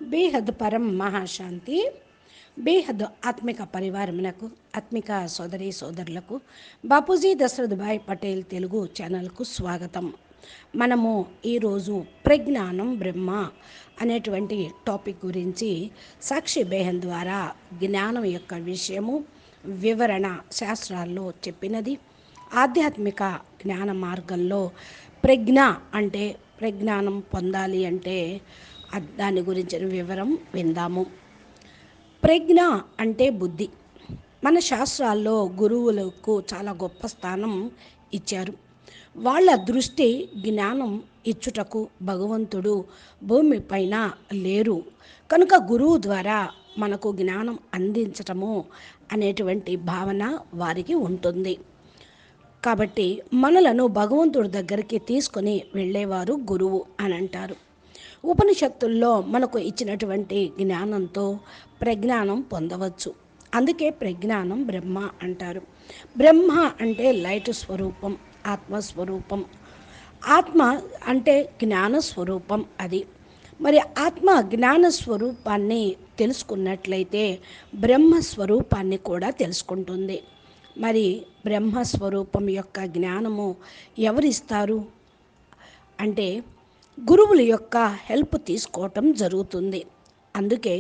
బేహద్ పరం మహాశాంతి. బేహద్ ఆత్మిక పరివారమునకు, ఆత్మిక సోదరి సోదరులకు బాపూజీ దశరథ్ భాయ్ పటేల్ తెలుగు ఛానల్కు స్వాగతం. మనము ఈరోజు ప్రజ్ఞానం బ్రహ్మ అనేటువంటి టాపిక్ గురించి సాక్షి బేహన్ ద్వారా జ్ఞానం యొక్క విషయము వివరణ శాస్త్రాల్లో చెప్పినది. ఆధ్యాత్మిక జ్ఞాన మార్గంలో ప్రజ్ఞ అంటే ప్రజ్ఞానం పొందాలి అంటే దాని గురించిన వివరం విందాము. ప్రజ్ఞ అంటే బుద్ధి. మన శాస్త్రాల్లో గురువులకు చాలా గొప్ప స్థానం ఇచ్చారు. వాళ్ళ దృష్టి జ్ఞానం ఇచ్చుటకు భగవంతుడు భూమిపైన లేరు కనుక గురువు ద్వారా మనకు జ్ఞానం అందించటము అనేటువంటి భావన వారికి ఉంటుంది. కాబట్టి మనలను భగవంతుడి దగ్గరికి తీసుకొని వెళ్ళేవారు గురువు అని అంటారు. ఉపనిషత్తుల్లో మనకు ఇచ్చినటువంటి జ్ఞానంతో ప్రజ్ఞానం పొందవచ్చు. అందుకే ప్రజ్ఞానం బ్రహ్మ అంటారు. బ్రహ్మ అంటే లైట్ స్వరూపం, ఆత్మస్వరూపం. ఆత్మ అంటే జ్ఞాన స్వరూపం. అది మరి ఆత్మ జ్ఞాన స్వరూపాన్ని తెలుసుకున్నట్లయితే బ్రహ్మస్వరూపాన్ని కూడా తెలుసుకుంటుంది. మరి బ్రహ్మస్వరూపం యొక్క జ్ఞానము ఎవరిస్తారు అంటే గురువుల యొక్క హెల్ప్ తీసుకోవటం జరుగుతుంది. అందుకే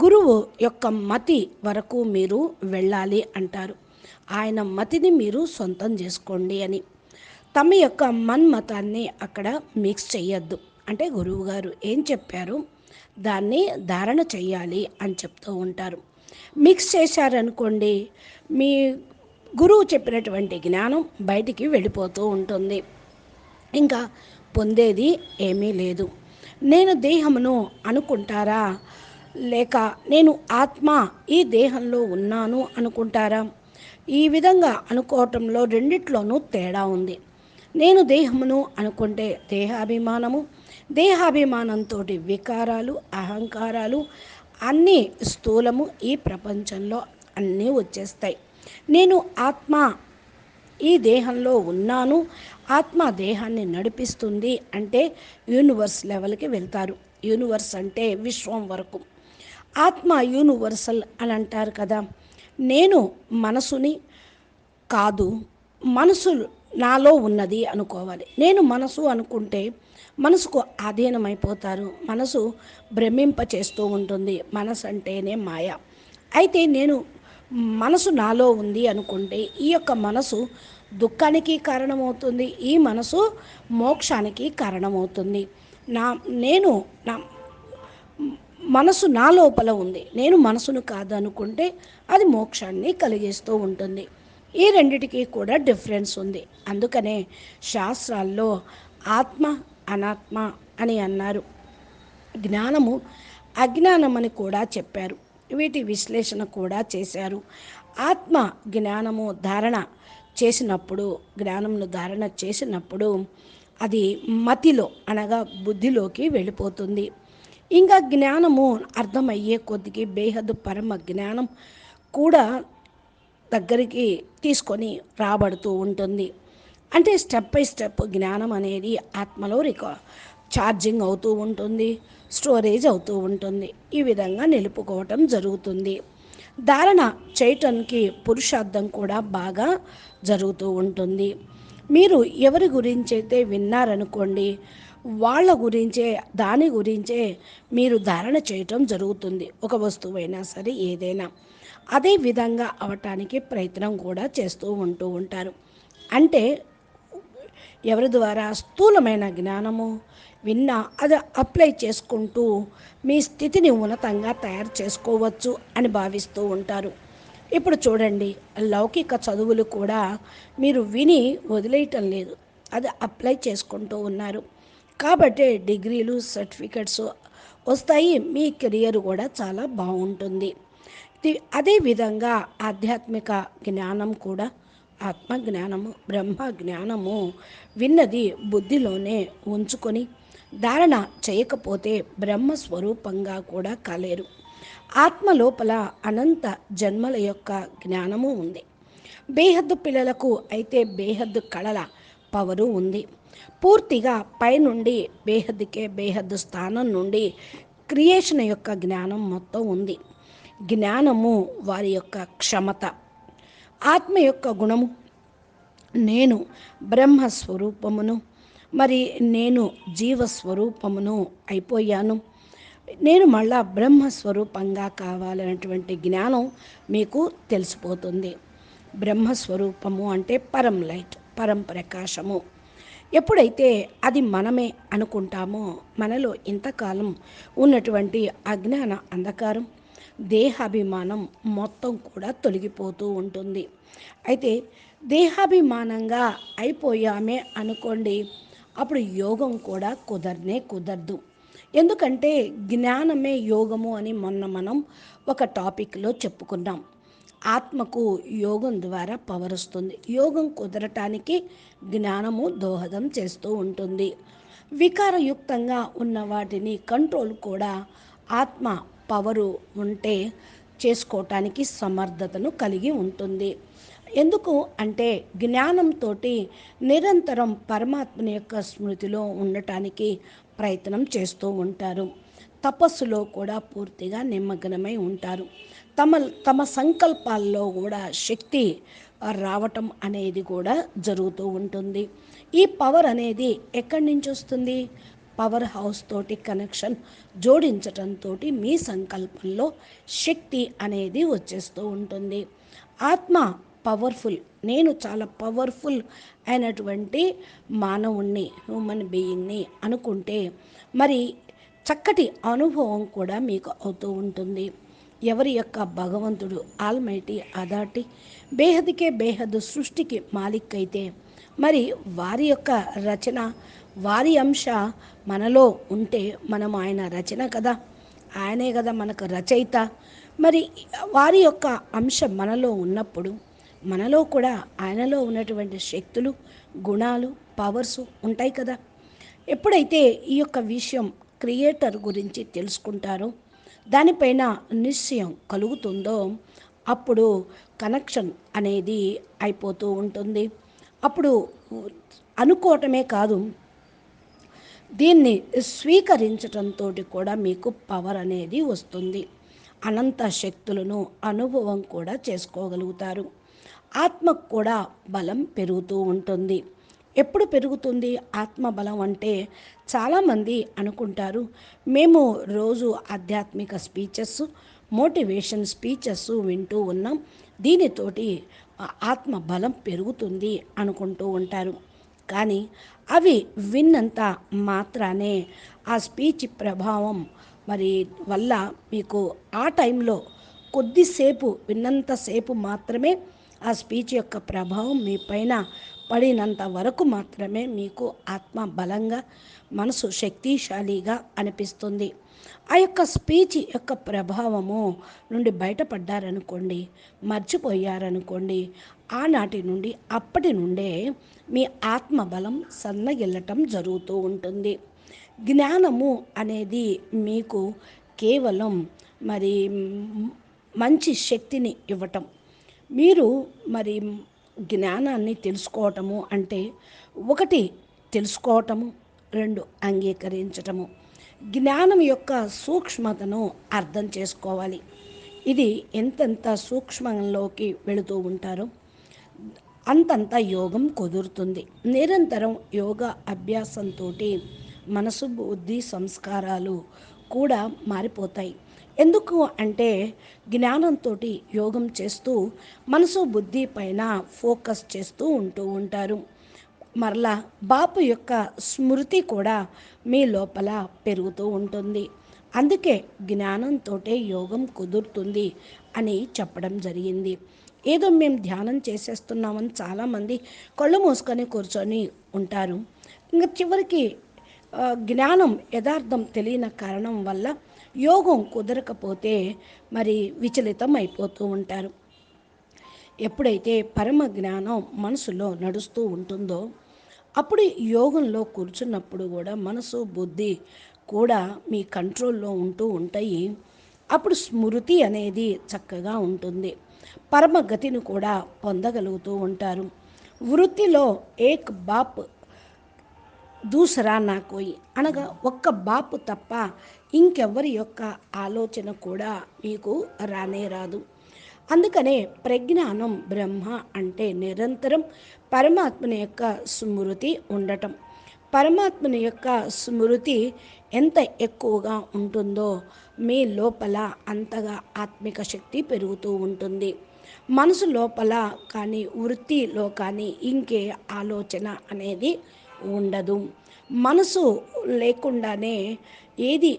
గురువు యొక్క మతి వరకు మీరు వెళ్ళాలి అంటారు. ఆయన మతిని మీరు సొంతం చేసుకోండి అని. తమ యొక్క మన్మతాన్ని అక్కడ మిక్స్ చెయ్యొద్దు. అంటే గురువుగారు ఏం చెప్పారు దాన్ని ధారణ చెయ్యాలి అని చెప్తూ ఉంటారు. మిక్స్ చేశారనుకోండి, మీ గురువు చెప్పినటువంటి జ్ఞానం బయటికి వెళ్ళిపోతూ ఉంటుంది. ఇంకా పొందేది ఏమీ లేదు. నేను దేహమును అనుకుంటారా, లేక నేను ఆత్మ ఈ దేహంలో ఉన్నాను అనుకుంటారా? ఈ విధంగా అనుకోవటంలో రెండిట్లోనూ తేడా ఉంది. నేను దేహమును అనుకుంటే దేహాభిమానము, దేహాభిమానంతో వికారాలు, అహంకారాలు అన్నీ స్థూలము ఈ ప్రపంచంలో అన్నీ వచ్చేస్తాయి. నేను ఆత్మ ఈ దేహంలో ఉన్నాను, ఆత్మ దేహాన్ని నడిపిస్తుంది అంటే యూనివర్స్ లెవెల్కి వెళ్తారు. యూనివర్స్ అంటే విశ్వం వరకు. ఆత్మ యూనివర్సల్ అని అంటారు కదా. నేను మనసుని కాదు, మనసు నాలో ఉన్నది అనుకోవాలి. నేను మనసు అనుకుంటే మనసుకు ఆధీనమైపోతారు. మనసు భ్రమింప చేస్తూ ఉంటుంది. మనసు అంటేనే మాయ. అయితే నేను మనసు నాలో ఉంది అనుకుంటే ఈ యొక్క మనసు దుఃఖానికి కారణమవుతుంది, ఈ మనసు మోక్షానికి కారణమవుతుంది. నేను నా మనసు నా లోపల ఉంది, నేను మనసును కాదు అనుకుంటే అది మోక్షాన్ని కలిగిస్తూ ఉంటుంది. ఈ రెండిటికి కూడా డిఫరెన్స్ ఉంది. అందుకనే శాస్త్రాల్లో ఆత్మ అనాత్మ అని అన్నారు. జ్ఞానము అజ్ఞానం అని కూడా చెప్పారు. వీటి విశ్లేషణ కూడా చేశారు. ఆత్మ జ్ఞానము ధారణ చేసినప్పుడు, జ్ఞానమును ధారణ చేసినప్పుడు అది మతిలో అనగా బుద్ధిలోకి వెళ్ళిపోతుంది. ఇంకా జ్ఞానము అర్థమయ్యే కొద్దికి బేహద్దు పరమ జ్ఞానం కూడా దగ్గరికి తీసుకొని రాబడుతూ ఉంటుంది. అంటే స్టెప్ బై స్టెప్ జ్ఞానం అనేది ఆత్మలో ఛార్జింగ్ అవుతూ ఉంటుంది, స్టోరేజ్ అవుతూ ఉంటుంది. ఈ విధంగా నిలుపుకోవటం జరుగుతుంది. ధారణ చేయటానికి పురుషార్థం కూడా బాగా జరుగుతూ ఉంటుంది. మీరు ఎవరి గురించి అయితే విన్నారనుకోండి, వాళ్ళ గురించే దాని గురించే మీరు ధారణ చేయటం జరుగుతుంది. ఒక వస్తువైనా సరే ఏదైనా అదే విధంగా అవటానికి ప్రయత్నం కూడా చేస్తూ ఉంటారు. అంటే ఎవరి ద్వారా స్థూలమైన జ్ఞానము విన్నా అది అప్లై చేసుకుంటూ మీ స్థితిని ఉన్నతంగా తయారు చేసుకోవచ్చు అని భావిస్తూ ఉంటారు. ఇప్పుడు చూడండి, లౌకిక చదువులు కూడా మీరు విని వదిలేయటం లేదు, అది అప్లై చేసుకుంటూ ఉన్నారు. కాబట్టి డిగ్రీలు, సర్టిఫికెట్స్ వస్తాయి, మీ కెరియర్ కూడా చాలా బాగుంటుంది. అదేవిధంగా ఆధ్యాత్మిక జ్ఞానం కూడా, ఆత్మ జ్ఞానము, బ్రహ్మ జ్ఞానము విన్నది బుద్ధిలోనే ఉంచుకొని ధారణ చేయకపోతే బ్రహ్మస్వరూపంగా కూడా కాలేరు. ఆత్మ లోపల అనంత జన్మల యొక్క జ్ఞానము ఉంది. బేహద్దు పిల్లలకు అయితే బేహద్దు కళల పవరు ఉంది. పూర్తిగా పైనుండి బేహద్దుకే, బేహద్దు స్థానం నుండి క్రియేషన్ యొక్క జ్ఞానం మొత్తం ఉంది. జ్ఞానము వారి యొక్క క్షమత. ఆత్మ యొక్క గుణము, నేను బ్రహ్మస్వరూపమును, మరి నేను జీవస్వరూపమును అయిపోయాను, నేను మళ్ళా బ్రహ్మస్వరూపంగా కావాలనేటువంటి జ్ఞానం మీకు తెలిసిపోతుంది. బ్రహ్మస్వరూపము అంటే పరం లైట్, పరం ప్రకాశము. ఎప్పుడైతే అది మనమే అనుకుంటామో మనలో ఇంతకాలం ఉన్నటువంటి అజ్ఞాన అంధకారం, దేహాభిమానం మొత్తం కూడా తొలగిపోతూ ఉంటుంది. అయితే దేహాభిమానంగా అయిపోయామే అనుకోండి, అప్పుడు యోగం కూడా కుదరదు. ఎందుకంటే జ్ఞానమే యోగము అని మొన్న మనం ఒక టాపిక్లో చెప్పుకున్నాం. ఆత్మకు యోగం ద్వారా పవర్ వస్తుంది. యోగం కుదరటానికి జ్ఞానము దోహదం చేస్తూ ఉంటుంది. వికారయుక్తంగా ఉన్న వాటిని కంట్రోల్ కూడా ఆత్మ పవరు ఉంటే చేసుకోవటానికి సమర్థతను కలిగి ఉంటుంది. ఎందుకు అంటే జ్ఞానంతో నిరంతరం పరమాత్మని యొక్క స్మృతిలో ఉండటానికి ప్రయత్నం చేస్తూ ఉంటారు. తపస్సులో కూడా పూర్తిగా నిమగ్నమై ఉంటారు. తమ సంకల్పాల్లో కూడా శక్తి రావటం అనేది కూడా జరుగుతూ ఉంటుంది. ఈ పవర్ అనేది ఎక్కడి నుంచి వస్తుంది? పవర్ హౌస్ తోటి కనెక్షన్ జోడించటంతో మీ సంకల్పంలో శక్తి అనేది వచ్చేస్తూ ఉంటుంది. ఆత్మ పవర్ఫుల్, నేను చాలా పవర్ఫుల్ అయినటువంటి మానవుణ్ణి, హ్యూమన్ బీయింగ్ని అనుకుంటే మరి చక్కటి అనుభవం కూడా మీకు అవుతూ ఉంటుంది. ఎవరి యొక్క భగవంతుడు ఆల్మైటీ అథారిటీ బేహద్కే బేహద్ సృష్టికి మాలిక్ అయితే మరి వారి యొక్క రచన, వారి అంశ మనలో ఉంటే మనం ఆయన రచన కదా, ఆయనే కదా మనకు రచయిత. మరి వారి యొక్క అంశం మనలో ఉన్నప్పుడు మనలో కూడా ఆయనలో ఉన్నటువంటి శక్తులు, గుణాలు, పవర్స్ ఉంటాయి కదా. ఎప్పుడైతే ఈ యొక్క విషయం క్రియేటర్ గురించి తెలుసుకుంటారో, దానిపైన నిశ్చయం కలుగుతుందో, అప్పుడు కనెక్షన్ అనేది అయిపోతూ ఉంటుంది. అప్పుడు అనుకోవటమే కాదు, దీన్ని స్వీకరించటంతో కూడా మీకు పవర్ అనేది వస్తుంది. అనంత శక్తులను అనుభవం కూడా చేసుకోగలుగుతారు. ఆత్మకు కూడా బలం పెరుగుతూ ఉంటుంది. ఎప్పుడు పెరుగుతుంది ఆత్మ బలం అంటే? చాలామంది అనుకుంటారు, మేము రోజు ఆధ్యాత్మిక స్పీచెస్, మోటివేషన్ స్పీచెస్ వింటూ ఉన్నాం, దీనితోటి ఆత్మ బలం పెరుగుతుంది అనుకుంటూ ఉంటారు. కానీ అవి విన్నంత మాత్రానే ఆ స్పీచ్ ప్రభావం మరి వల్ల మీకు ఆ టైంలో కొద్దిసేపు విన్నంతసేపు మాత్రమే ఆ స్పీచ్ యొక్క ప్రభావం మీ పైన పడినంత వరకు మాత్రమే మీకు ఆత్మ బలంగా, మనసు శక్తిశాలిగా అనిపిస్తుంది. ఆ యొక్క స్పీచ్ యొక్క ప్రభావము నుండి బయటపడ్డారనుకోండి, మర్చిపోయారనుకోండి, ఆనాటి నుండి అప్పటి నుండే మీ ఆత్మ బలం సన్నగిల్లటం జరుగుతూ ఉంటుంది. జ్ఞానము అనేది మీకు కేవలం మరి మంచి శక్తిని ఇవ్వటం. మీరు మరి జ్ఞానాన్ని తెలుసుకోవటము అంటే, ఒకటి తెలుసుకోవటము, రెండు అంగీకరించటము. జ్ఞానం యొక్క సూక్ష్మతను అర్థం చేసుకోవాలి. ఇది ఎంతెంత సూక్ష్మంలోకి వెళుతూ ఉంటారో అంతంత యోగం కుదురుతుంది. నిరంతరం యోగా అభ్యాసంతో మనసు, బుద్ధి, సంస్కారాలు కూడా మారిపోతాయి. ఎందుకు అంటే జ్ఞానంతో యోగం చేస్తూ మనసు, బుద్ధి పైన ఫోకస్ చేస్తూ ఉంటారు. మరలా బాపు యొక్క స్మృతి కూడా మీ లోపల పెరుగుతూ ఉంటుంది. అందుకే జ్ఞానంతో యోగం కుదురుతుంది అని చెప్పడం జరిగింది. ఏదో మేము ధ్యానం చేసేస్తున్నామని చాలామంది కళ్ళు మూసుకొని కూర్చొని ఉంటారు. ఇంకా చివరికి జ్ఞానం యథార్థం తెలియని కారణం వల్ల యోగం కుదరకపోతే మరి విచలితం అయిపోతూ ఉంటారు. ఎప్పుడైతే పరమ జ్ఞానం మనసులో నడుస్తూ ఉంటుందో అప్పుడు యోగంలో కూర్చున్నప్పుడు కూడా మనసు, బుద్ధి కూడా మీ కంట్రోల్లో ఉంటూ ఉంటాయి. అప్పుడు స్మృతి అనేది చక్కగా ఉంటుంది. పరమగతిని కూడా పొందగలుగుతూ ఉంటారు. వృత్తిలో ఏక్ బాప్ దూసరా నా కోయి అనగా ఒక్క బాపు తప్ప ఇంకెవ్వరి యొక్క ఆలోచన కూడా మీకు రానే రాదు. అందుకనే ప్రజ్ఞానం బ్రహ్మ అంటే నిరంతరం పరమాత్మని యొక్క స్మృతి ఉండటం. పరమాత్మని యొక్క స్మృతి ఎంత ఎక్కువగా ఉంటుందో మీ లోపల అంతగా ఆత్మిక శక్తి పెరుగుతూ ఉంటుంది. మనసు లోపల కానీ వృత్తిలో కానీ ఇంకే ఆలోచన అనేది ఉండదు. మనసు లేకుండానే ఏది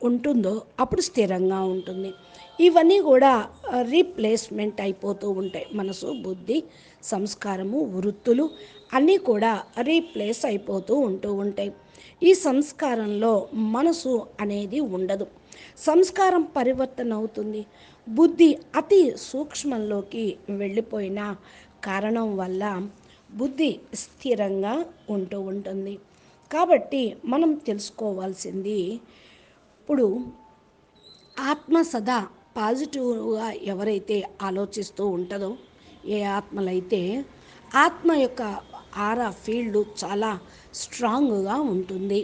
ఉంటుందో అప్పుడు స్థిరంగా ఉంటుంది. ఇవన్నీ కూడా రీప్లేస్మెంట్ అయిపోతూ ఉంటాయి. మనసు, బుద్ధి, సంస్కారము, వృత్తులు అన్నీ కూడా రీప్లేస్ అయిపోతూ ఉంటాయి. ఈ సంస్కారంలో మనసు అనేది ఉండదు. సంస్కారం పరివర్తన అవుతుంది. బుద్ధి అతి సూక్ష్మంలోకి వెళ్ళిపోయిన కారణం వల్ల బుద్ధి స్థిరంగా ఉంటూ ఉంటుంది. కాబట్టి మనం తెలుసుకోవాల్సింది ఇప్పుడు ఆత్మ సదా పాజిటివ్గా ఎవరైతే ఆలోచిస్తూ ఉంటుందో, ఏ ఆత్మలైతే ఆత్మ యొక్క ఆరా ఫీల్డ్ చాలా స్ట్రాంగ్గా ఉంటుంది.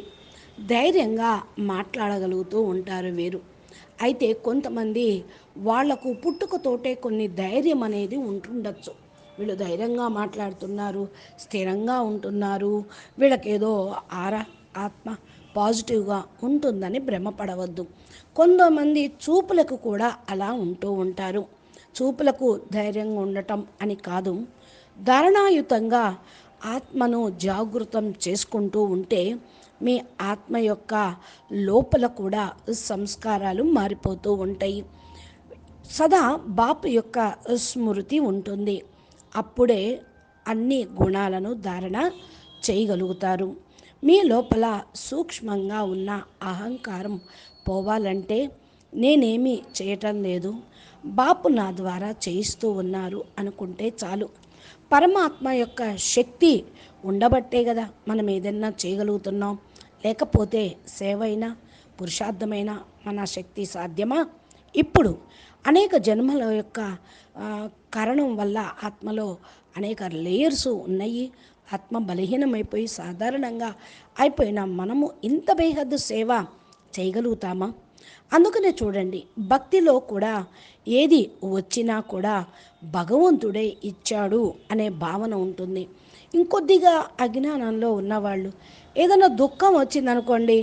ధైర్యంగా మాట్లాడగలుగుతూ ఉంటారు వీరు. అయితే కొంతమంది వాళ్లకు పుట్టుకతోటే కొన్ని ధైర్యం అనేది ఉంటుండొచ్చు. వీళ్ళు ధైర్యంగా మాట్లాడుతున్నారు, స్థిరంగా ఉంటున్నారు, వీళ్ళకేదో ఆరా ఆత్మ పాజిటివ్గా ఉంటుందని భ్రమపడవద్దు. కొంతమంది చూపులకు కూడా అలా ఉంటూ ఉంటారు. చూపులకు ధైర్యంగా ఉండటం అని కాదు, ధారణాయుతంగా ఆత్మను జాగృతం చేసుకుంటూ ఉంటే మీ ఆత్మ యొక్క లోపల కూడా సంస్కారాలు మారిపోతూ ఉంటాయి. సదా బాపు యొక్క స్మృతి ఉంటుంది. అప్పుడే అన్ని గుణాలను ధారణ చేయగలుగుతారు. మీ లోపల సూక్ష్మంగా ఉన్న అహంకారం పోవాలంటే నేనేమీ చేయటం లేదు, బాపు నా ద్వారా చేయిస్తూ ఉన్నారు అనుకుంటే చాలు. పరమాత్మ యొక్క శక్తి ఉండబట్టే కదా మనం ఏదైనా చేయగలుగుతున్నాం. లేకపోతే సేవైనా పురుషార్థమైన మన శక్తి సాధ్యమా? ఇప్పుడు అనేక జన్మల యొక్క కారణం వల్ల ఆత్మలో అనేక లేయర్స్ ఉన్నాయి. ఆత్మ బలహీనమైపోయి సాధారణంగా అయిపోయిన మనము ఇంత బేహద్దు సేవ చేయగలుగుతామా? అందుకనే చూడండి, భక్తిలో కూడా ఏది వచ్చినా కూడా భగవంతుడే ఇచ్చాడు అనే భావన ఉంటుంది. ఇంకొద్దిగా అజ్ఞానంలో ఉన్నవాళ్ళు ఏదైనా దుఃఖం వచ్చిందనుకోండి,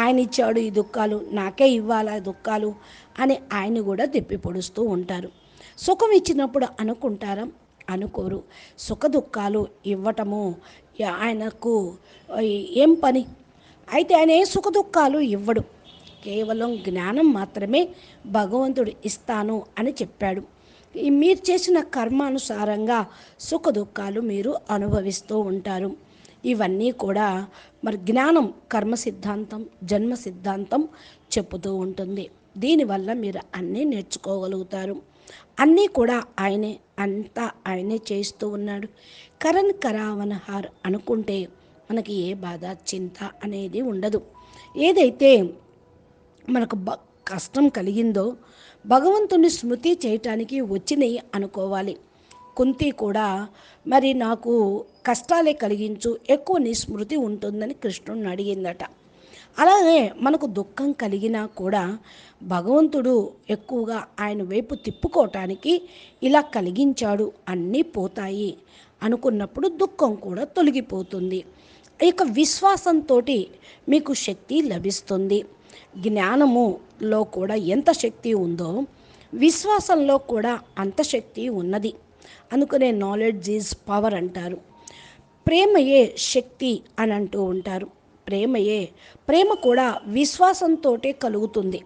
ఆయన ఇచ్చాడు ఈ దుఃఖాలు, నాకే ఇవ్వాలా దుఃఖాలు అని ఆయన కూడా తిప్పి పొడుస్తూ ఉంటారు. సుఖం ఇచ్చినప్పుడు అనుకుంటారా? అనుకోరు. సుఖ దుఃఖాలు ఇవ్వటము ఆయనకు ఏం పని? అయితే ఆయన ఏ సుఖ దుఃఖాలు ఇవ్వడు. కేవలం జ్ఞానం మాత్రమే భగవంతుడు ఇస్తాను అని చెప్పాడు. మీరు చేసిన కర్మానుసారంగా సుఖ దుఃఖాలు మీరు అనుభవిస్తూ ఉంటారు. ఇవన్నీ కూడా మరి జ్ఞానం కర్మ సిద్ధాంతం, జన్మ సిద్ధాంతం చెప్పుతూ ఉంటుంది. దీనివల్ల మీరు అన్నీ నేర్చుకోగలుగుతారు. అన్నీ కూడా ఆయనే, అంతా ఆయనే చేస్తూ ఉన్నాడు. కరణ్ కరావనహార్ అనుకుంటే మనకి ఏ బాధ చింత అనేది ఉండదు. ఏదైతే మనకు కష్టం కలిగిందో భగవంతుని స్మృతి చేయటానికి వచ్చినాయి అనుకోవాలి. కుంతి కూడా మరి నాకు కష్టాలే కలిగించు, ఎక్కువ నీ స్మృతి ఉంటుందని కృష్ణుడిని అడిగిందట. అలాగే మనకు దుఃఖం కలిగినా కూడా భగవంతుడు ఎక్కువగా ఆయన వైపు తిప్పుకోవటానికి ఇలా కలిగించాడు, అన్నీ పోతాయి అనుకున్నప్పుడు దుఃఖం కూడా తొలగిపోతుంది. ఇక విశ్వాసంతో మీకు శక్తి లభిస్తుంది. జ్ఞానములో కూడా ఎంత శక్తి ఉందో విశ్వాసంలో కూడా అంత శక్తి ఉన్నది. అందుకనే నాలెడ్జ్ ఈజ్ పవర్ అంటారు. ప్రేమయే శక్తి అని అంటూ ఉంటారు. ప్రేమ కూడా విశ్వాసంతో కలుగుతుంది.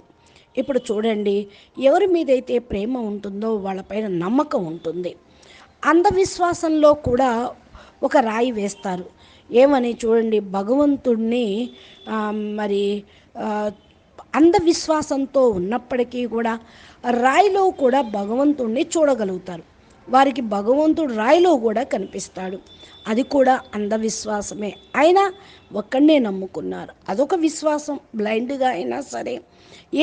ఇప్పుడు చూడండి, ఎవరి మీదైతే ప్రేమ ఉంటుందో వాళ్ళపైన నమ్మకం ఉంటుంది. అంధవిశ్వాసంలో కూడా ఒక రాయి వేస్తారు. ఏమని చూడండి, భగవంతుడిని మరి అంధవిశ్వాసంతో ఉన్నప్పటికీ కూడా రాయిలో కూడా భగవంతుడిని చూడగలుగుతారు. వారికి భగవంతుడు రాయిలో కూడా కనిపిస్తాడు. అది కూడా అంధవిశ్వాసమే. అయినా ఒక్కడనే నమ్ముకున్నారు. అదొక విశ్వాసం. బ్లైండ్గా అయినా సరే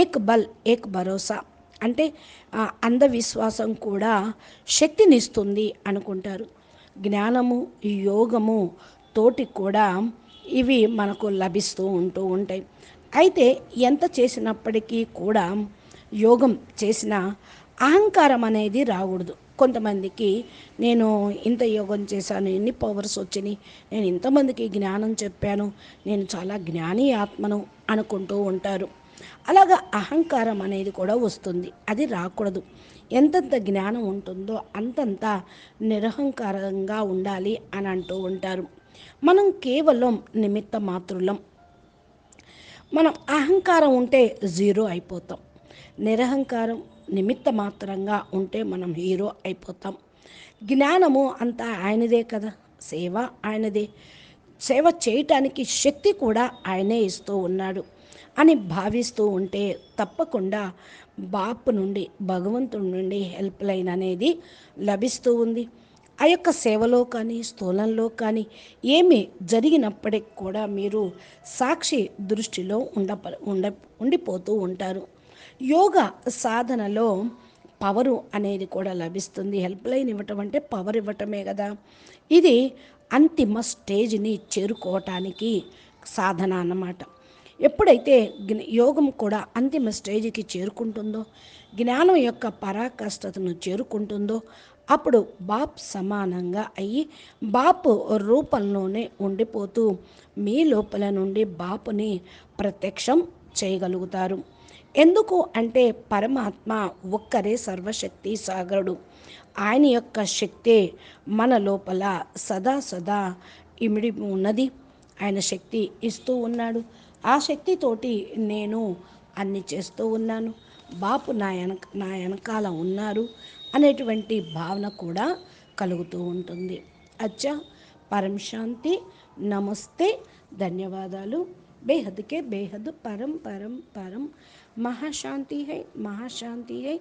ఏక్ బల్ ఏక్ భరోసా అంటే అంధవిశ్వాసం కూడా శక్తినిస్తుంది అనుకుంటారు. జ్ఞానము, యోగము తోటి కూడా ఇవి మనకు లభిస్తూ ఉంటూ ఉంటాయి. అయితే ఎంత చేసినప్పటికీ కూడా యోగం చేసిన అహంకారం అనేది రాకూడదు. కొంతమందికి నేను ఇంత యోగం చేశాను, ఎన్ని పవర్స్ వచ్చినాయి, నేను ఇంతమందికి జ్ఞానం చెప్పాను, నేను చాలా జ్ఞాని ఆత్మను అనుకుంటూ ఉంటారు. అలాగా అహంకారం అనేది కూడా వస్తుంది. అది రాకూడదు. ఎంతెంత జ్ఞానం ఉంటుందో అంతంత నిరహంకారంగా ఉండాలి అని అంటూ ఉంటారు. మనం కేవలం నిమిత్త మాత్రులం. మనం అహంకారం ఉంటే జీరో అయిపోతాం. నిరహంకారం నిమిత్త మాత్రంగా ఉంటే మనం హీరో అయిపోతాం. జ్ఞానము అంతా ఆయనదే కదా, సేవ ఆయనదే. సేవ చేయటానికి శక్తి కూడా ఆయనే ఇస్తూ ఉన్నాడు అని భావిస్తూ ఉంటే తప్పకుండా బాపు నుండి, భగవంతుడి నుండి హెల్ప్ లైన్ అనేది లభిస్తూ ఉంది. ఆ యొక్క సేవలో కానీ స్థూలంలో కానీ ఏమి జరిగినప్పటికి కూడా మీరు సాక్షి దృష్టిలో ఉండిపోతూ ఉంటారు. యోగా సాధనలో పవరు అనేది కూడా లభిస్తుంది. హెల్ప్ లైన్ ఇవ్వటం అంటే పవర్ ఇవ్వటమే కదా. ఇది అంతిమ స్టేజ్ని చేరుకోవటానికి సాధన అన్నమాట. ఎప్పుడైతే యోగం కూడా అంతిమ స్టేజ్కి చేరుకుంటుందో, జ్ఞానం యొక్క పరాకాష్ఠతను చేరుకుంటుందో, అప్పుడు బాప్ సమానంగా అయ్యి బాపు రూపంలోనే ఉండిపోతూ మీ లోపల నుండి బాపుని ప్రత్యక్షం చేయగలుగుతారు. ఎందుకు అంటే పరమాత్మ ఒక్కరే సర్వశక్తి సాగరుడు. ఆయన యొక్క శక్తే మన లోపల సదా సదా ఇమిడి ఉన్నది. ఆయన శక్తి ఇస్తూ ఉన్నాడు. ఆ శక్తితోటి నేను అన్ని చేస్తూ ఉన్నాను. బాపు నా వెనకాల ఉన్నారు అనేటువంటి భావన కూడా కలుగుతూ ఉంటుంది. అచ్చా, పరం శాంతి. నమస్తే, ధన్యవాదాలు. बेहद के बेहद परम परम परम महाशांति है, महाशांति है,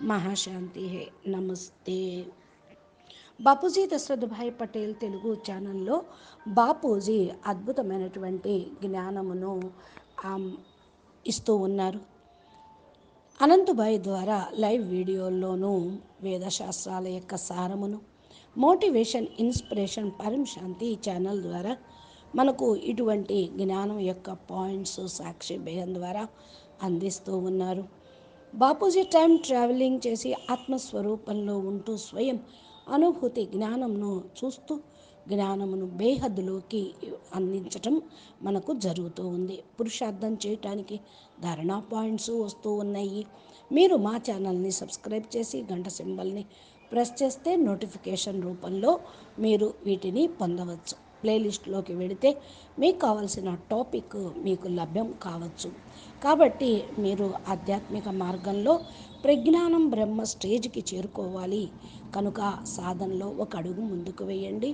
महाशांति है. నమస్తే. బాపూజీ దశరథ్ భాయ్ పటేల్ తెలుగు ఛానల్లో బాపూజీ అద్భుతమైనటువంటి జ్ఞానమును ఇస్తూ ఉన్నారు. అనంతభాయ్ ద్వారా లైవ్ వీడియోల్లోనూ వేదశాస్త్రాల యొక్క సారమును, మోటివేషన్, ఇన్స్పిరేషన్, పరం శాంతి ఛానల్ ద్వారా మనకు ఇటువంటి జ్ఞానం యొక్క పాయింట్స్ సాక్షి బేహం ద్వారా అందిస్తూ ఉన్నారు. బాపూజీ టైం ట్రావెలింగ్ చేసి ఆత్మస్వరూపంలో ఉంటూ స్వయం అనుభూతి జ్ఞానంను చూస్తూ జ్ఞానమును బేహద్దులోకి అందించటం మనకు జరుగుతూ ఉంది. పురుషార్థం చేయటానికి ధారణా పాయింట్స్ వస్తూ ఉన్నాయి. మీరు మా ఛానల్ని సబ్స్క్రైబ్ చేసి గంట సింబల్ని ప్రెస్ చేస్తే నోటిఫికేషన్ రూపంలో మీరు వీటిని పొందవచ్చు. ప్లేలిస్ట్లోకి వెళితే మీకు కావాల్సిన టాపిక్ మీకు లభ్యం కావచ్చు. కాబట్టి మీరు ఆధ్యాత్మిక మార్గంలో ప్రజ్ఞానం బ్రహ్మ స్టేజ్కి చేరుకోవాలి కనుక సాధనలో ఒక అడుగు ముందుకు వేయండి.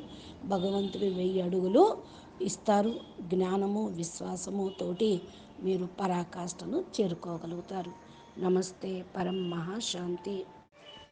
భగవంతుడు 1000 అడుగులు ఇస్తారు. జ్ఞానము విశ్వాసము తోటి మీరు పరాకాష్ఠను చేరుకోగలుగుతారు. నమస్తే, పరం మహాశాంతి.